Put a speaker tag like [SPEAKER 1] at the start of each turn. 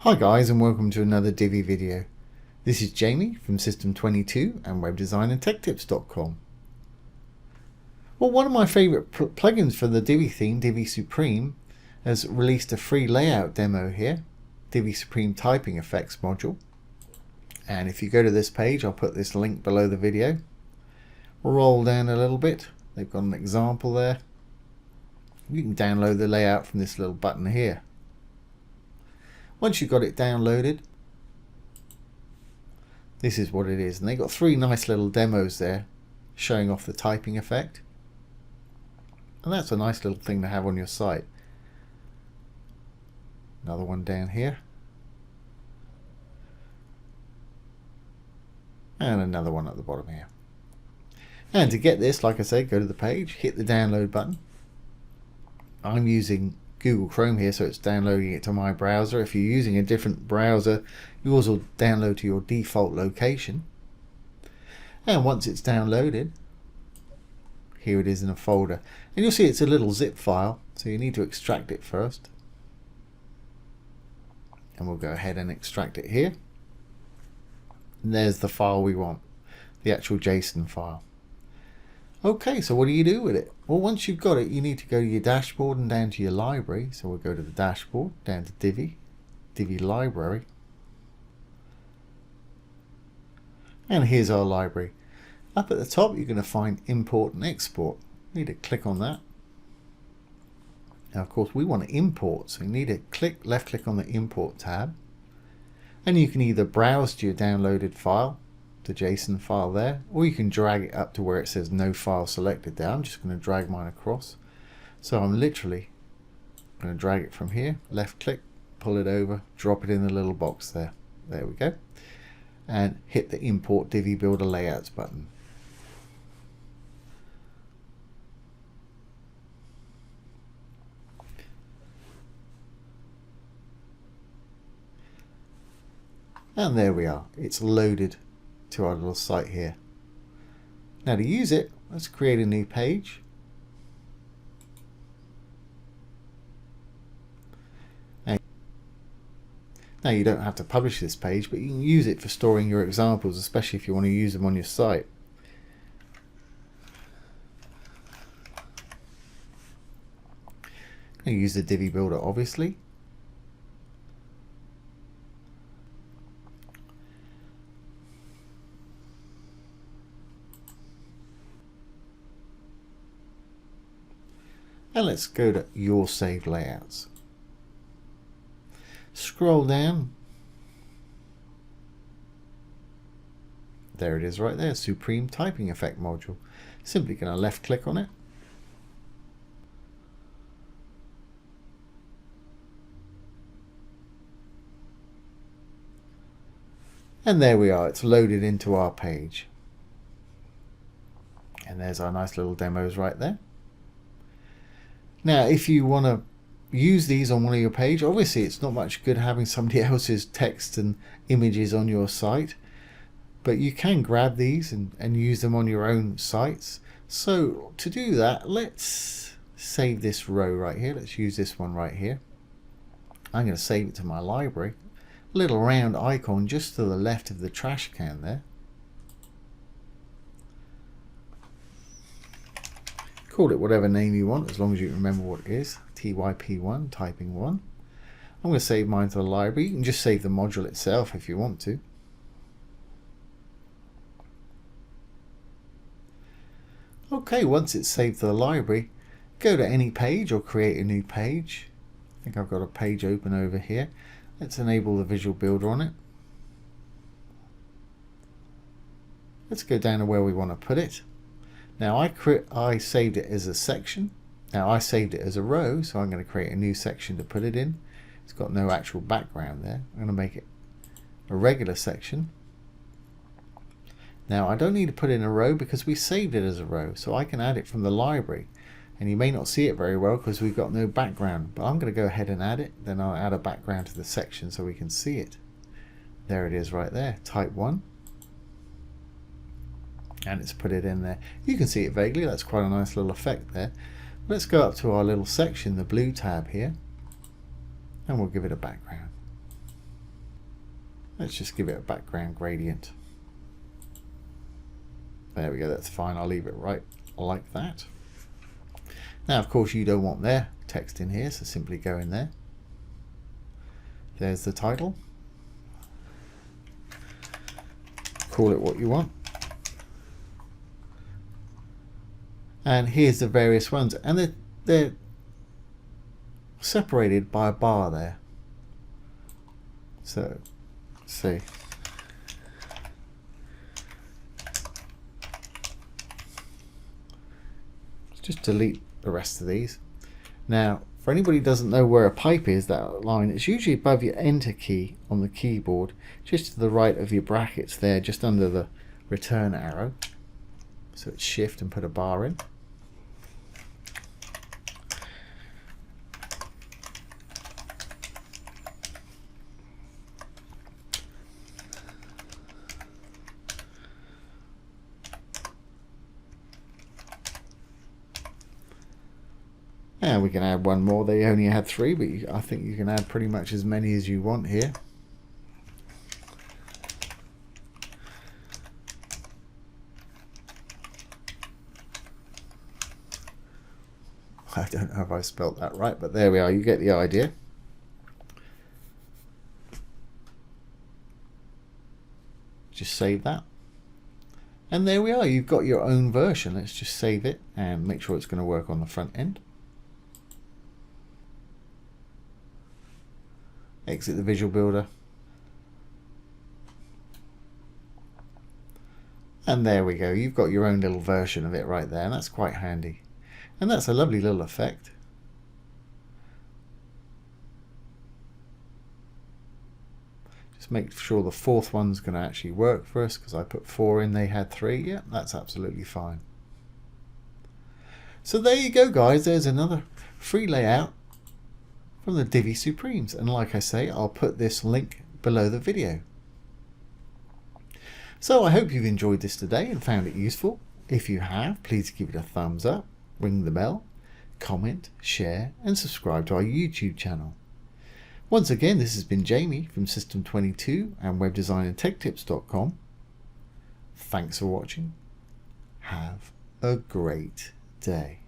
[SPEAKER 1] Hi guys, and welcome to another Divi video. This is Jamie from System22 and webdesignandtechtips.com. Well, one of my favorite plugins for the Divi theme, Divi Supreme, has released a free layout demo here, Divi Supreme Typing Effects module. And if you go to this page, I'll put this link below the video. Roll down a little bit. They've got an example there. You can download the layout from this little button here. Once you've got it downloaded, this is what it is. And they've got three nice little demos there showing off the typing effect. And that's a nice little thing to have on your site. Another one down here. And another one at the bottom here. And to get this, like I said, go to the page, hit the download button. I'm using Google Chrome here, so it's downloading it to my browser. If you're using a different browser, yours will download to your default location. And once it's downloaded, here it is in a folder. And you'll see it's a little zip file, so you need to extract it first. And we'll go ahead and extract it here. And there's the file we want, the actual JSON file. Okay, so what do you do with it? Well, once you've got it, you need to go to your dashboard and down to your library. So we'll go to the dashboard, down to Divi, Divi Library. And here's our library. Up at the top, you're going to find Import and Export. You need to click on that. Now, of course, we want to import, so you need to left click on the Import tab. And you can either browse to your downloaded file, the JSON file there, or you can drag it up to where it says no file selected there. I'm just going to drag mine across. So I'm literally going to drag it from here, left click, pull it over, drop it in the little box there. There we go. And hit the Import Divi Builder Layouts button. And there we are. It's loaded to our little site here. Now to use it, let's create a new page. And now you don't have to publish this page, but you can use it for storing your examples, especially if you want to use them on your site. I'm going to use the Divi Builder, obviously. And let's go to your saved layouts. Scroll down. There it is right there, Supreme Typing Effect module. Simply going to left click on it. And there we are, it's loaded into our page. And there's our nice little demos right there. Now, if you want to use these on one of your pages, obviously it's not much good having somebody else's text and images on your site, but you can grab these and use them on your own sites. So to do that, let's save this row right here. Let's use this one right here. I'm going to save it to my library. Little round icon just to the left of the trash can there. Call it whatever name you want, as long as you remember what it is. TYP1, typing 1. I'm going to save mine to the library. You can just save the module itself if you want to. Okay, once it's saved to the library, go to any page or create a new page. I think I've got a page open over here. Let's enable the Visual Builder on it. Let's go down to where we want to put it. Now I saved it as a section. Now I saved it as a row, so I'm going to create a new section to put it in. It's got no actual background there. I'm going to make it a regular section. Now I don't need to put it in a row because we saved it as a row, so I can add it from the library. And you may not see it very well because we've got no background, but I'm going to go ahead and add it. Then I'll add a background to the section so we can see it. There it is right there, type 1. And it's put it in there. You can see it vaguely. That's quite a nice little effect there. Let's go up to our little section, the blue tab here, and we'll give it a background. Let's just give it a background gradient. There we go, that's fine. I'll leave it right like that. Now, of course, you don't want their text in here, so simply go in there. There's the title. Call it what you want. And here's the various ones, and they're separated by a bar there. So, see. Just delete the rest of these. Now, for anybody who doesn't know where a pipe is, that line, it's usually above your enter key on the keyboard, just to the right of your brackets there, just under the return arrow. So it's shift and put a bar in. And we can add one more. They only had 3, but I think you can add pretty much as many as you want here. I don't know if I spelt that right, but there we are. You get the idea. Just save that. And there we are. You've got your own version. Let's just save it and make sure it's going to work on the front end. Exit the Visual Builder. And there we go. You've got your own little version of it right there, and that's quite handy. And that's a lovely little effect. Just make sure the 4th one's going to actually work for us, because I put 4 in, they had 3. Yeah, that's absolutely fine. So there you go, guys. There's another free layout from the Divi Supremes, and like I say, I'll put this link below the video. So I hope you've enjoyed this today and found it useful. If you have, please give it a thumbs up, ring the bell, comment, share and subscribe to our YouTube channel. Once again, this has been Jamie from System22 and webdesignandtechtips.com. Thanks for watching. Have a great day.